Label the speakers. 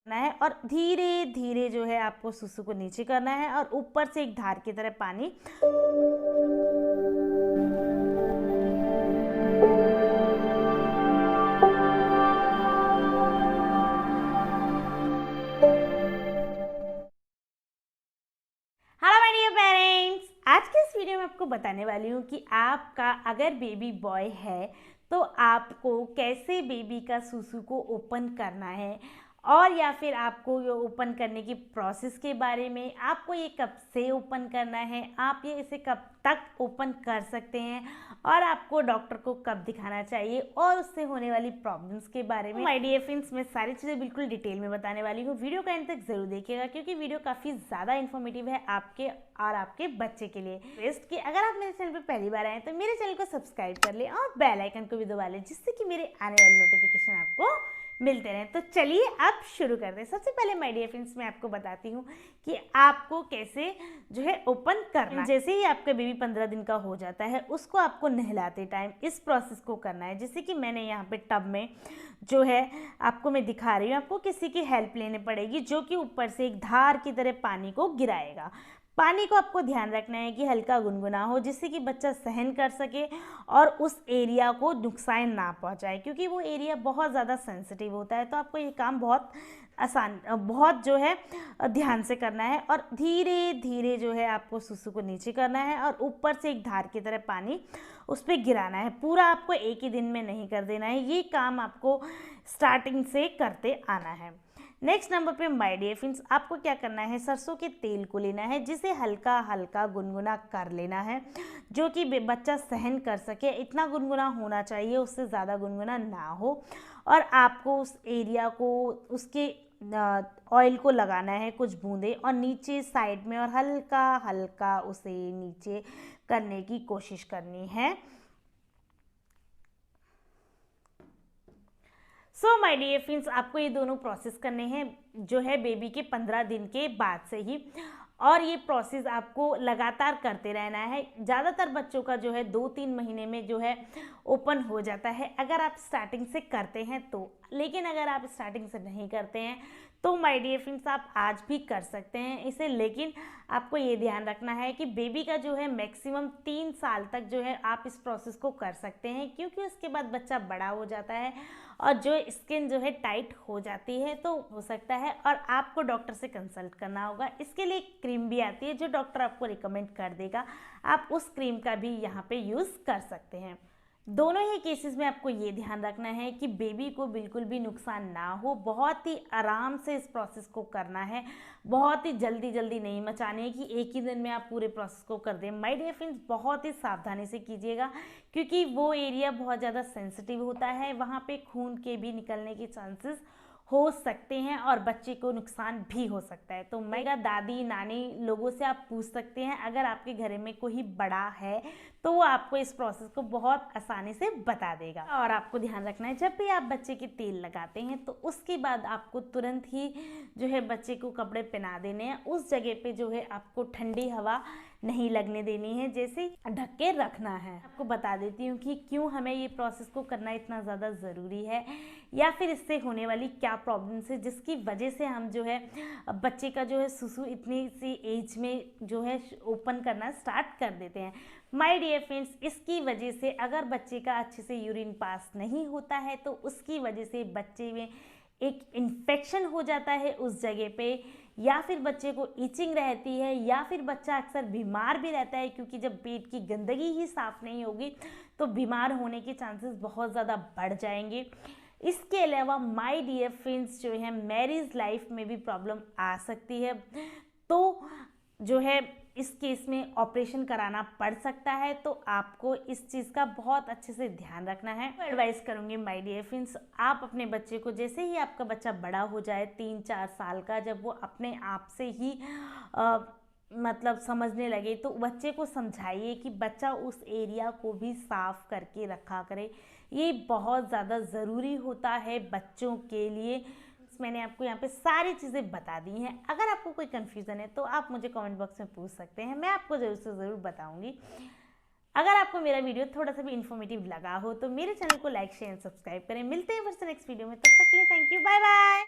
Speaker 1: करना है और धीरे धीरे जो है आपको सुसु को नीचे करना है और ऊपर से एक धार की तरह पानी आज के इस वीडियो में आपको बताने वाली हूँ कि आपका अगर बेबी बॉय है तो आपको कैसे बेबी का सुसु को ओपन करना है और या फिर आपको ये ओपन करने की प्रोसेस के बारे में, आपको ये कब से ओपन करना है, आप ये इसे कब तक ओपन कर सकते हैं और आपको डॉक्टर को कब दिखाना चाहिए और उससे होने वाली प्रॉब्लम्स के बारे में माय डियर फ्रेंड्स मैं सारी चीज़ें बिल्कुल डिटेल में बताने वाली हूँ। वीडियो का एंड तक जरूर देखिएगा क्योंकि वीडियो काफ़ी ज़्यादा इन्फॉर्मेटिव है आपके और आपके बच्चे के लिए। रिक्वेस्ट कि अगर आप मेरे चैनल पर पहली बार आए तो मेरे चैनल को सब्सक्राइब कर लें और बेल आइकन को भी दबा लें जिससे कि मेरे आने वाली नोटिफिकेशन आपको मिलते रहें। तो चलिए अब शुरू करते हैं। सबसे पहले माय डियर फ्रेंड्स मैं आपको बताती हूँ कि आपको कैसे जो है ओपन करना है। जैसे ही आपका बेबी 15 दिन का हो जाता है उसको आपको नहलाते टाइम इस प्रोसेस को करना है। जैसे कि मैंने यहाँ पे टब में जो है आपको मैं दिखा रही हूँ, आपको किसी की हेल्प लेनी पड़ेगी जो कि ऊपर से एक धार की तरह पानी को गिराएगा। पानी को आपको ध्यान रखना है कि हल्का गुनगुना हो जिससे कि बच्चा सहन कर सके और उस एरिया को नुकसान ना पहुंचाए क्योंकि वो एरिया बहुत ज़्यादा सेंसिटिव होता है। तो आपको ये काम बहुत जो है ध्यान से करना है और धीरे धीरे जो है आपको सुसु को नीचे करना है और ऊपर से एक धार की तरह पानी उस पर गिराना है। पूरा आपको एक ही दिन में नहीं कर देना है, ये काम आपको स्टार्टिंग से करते आना है। नेक्स्ट नंबर पे माय डियर फ्रेंड्स आपको क्या करना है, सरसों के तेल को लेना है जिसे हल्का हल्का गुनगुना कर लेना है जो कि बच्चा सहन कर सके। इतना गुनगुना होना चाहिए, उससे ज़्यादा गुनगुना ना हो। और आपको उस एरिया को उसके ऑयल को लगाना है कुछ बूंदे और नीचे साइड में और हल्का हल्का उसे नीचे करने की कोशिश करनी है। सो माय डियर फ्रेंड्स आपको ये दोनों प्रोसेस करने हैं जो है बेबी के 15 दिन के बाद से ही, और ये प्रोसेस आपको लगातार करते रहना है। ज़्यादातर बच्चों का जो है 2-3 महीने में जो है ओपन हो जाता है अगर आप स्टार्टिंग से करते हैं तो। लेकिन अगर आप स्टार्टिंग से नहीं करते हैं तो माय डियर फ्रेंड्स आप आज भी कर सकते हैं इसे। लेकिन आपको ये ध्यान रखना है कि बेबी का जो है मैक्सिमम 3 साल तक जो है आप इस प्रोसेस को कर सकते हैं क्योंकि उसके बाद बच्चा बड़ा हो जाता है और जो स्किन जो है टाइट हो जाती है तो हो सकता है और आपको डॉक्टर से कंसल्ट करना होगा। इसके लिए एक क्रीम भी आती है जो डॉक्टर आपको रिकमेंड कर देगा, आप उस क्रीम का भी यहाँ पे यूज़ कर सकते हैं। दोनों ही केसेस में आपको ये ध्यान रखना है कि बेबी को बिल्कुल भी नुकसान ना हो, बहुत ही आराम से इस प्रोसेस को करना है, बहुत ही जल्दी जल्दी नहीं मचानी है कि एक ही दिन में आप पूरे प्रोसेस को कर दें। माय डियर फ्रेंड्स बहुत ही सावधानी से कीजिएगा क्योंकि वो एरिया बहुत ज़्यादा सेंसिटिव होता है, वहाँ पे खून के भी निकलने के चांसेस हो सकते हैं और बच्चे को नुकसान भी हो सकता है। तो मेरा दादी नानी लोगों से आप पूछ सकते हैं, अगर आपके घर में कोई बड़ा है तो वो आपको इस प्रोसेस को बहुत आसानी से बता देगा। और आपको ध्यान रखना है जब भी आप बच्चे के तेल लगाते हैं तो उसके बाद आपको तुरंत ही जो है बच्चे को कपड़े पहना देने हैं। उस जगह पे जो है आपको ठंडी हवा नहीं लगने देनी है, जैसे ढक के रखना है। आपको बता देती हूँ कि क्यों हमें ये प्रोसेस को करना इतना ज़्यादा ज़रूरी है या फिर इससे होने वाली क्या प्रॉब्लम्स है जिसकी वजह से हम जो है बच्चे का जो है सुसु इतनी सी एज में जो है ओपन करना स्टार्ट कर देते हैं। माय डियर फ्रेंड्स इसकी वजह से अगर बच्चे का अच्छे से यूरिन पास नहीं होता है तो उसकी वजह से बच्चे में एक इन्फेक्शन हो जाता है उस जगह पे, या फिर बच्चे को इचिंग रहती है, या फिर बच्चा अक्सर बीमार भी रहता है क्योंकि जब पेट की गंदगी ही साफ नहीं होगी तो बीमार होने के चांसेस बहुत ज़्यादा बढ़ जाएंगे। इसके अलावा माय डियर फ्रेंड्स जो है मैरिज लाइफ में भी प्रॉब्लम आ सकती है, तो जो है इस केस में ऑपरेशन कराना पड़ सकता है। तो आपको इस चीज़ का बहुत अच्छे से ध्यान रखना है। एडवाइस करूँगी माय डियर फ्रेंड्स आप अपने बच्चे को जैसे ही आपका बच्चा बड़ा हो जाए 3-4 साल का, जब वो अपने आप से ही मतलब समझने लगे तो बच्चे को समझाइए कि बच्चा उस एरिया को भी साफ करके रखा करे। ये बहुत ज़्यादा ज़रूरी होता है बच्चों के लिए। मैंने आपको यहाँ पे सारी चीज़ें बता दी हैं। अगर आपको कोई कन्फ्यूज़न है तो आप मुझे कमेंट बॉक्स में पूछ सकते हैं, मैं आपको ज़रूर से ज़रूर बताऊँगी। अगर आपको मेरा वीडियो थोड़ा सा भी इन्फॉर्मेटिव लगा हो तो मेरे चैनल को लाइक शेयर सब्सक्राइब करें। मिलते हैं फिर से नेक्स्ट वीडियो में, तब तक के लिए थैंक यू, बाय बाय।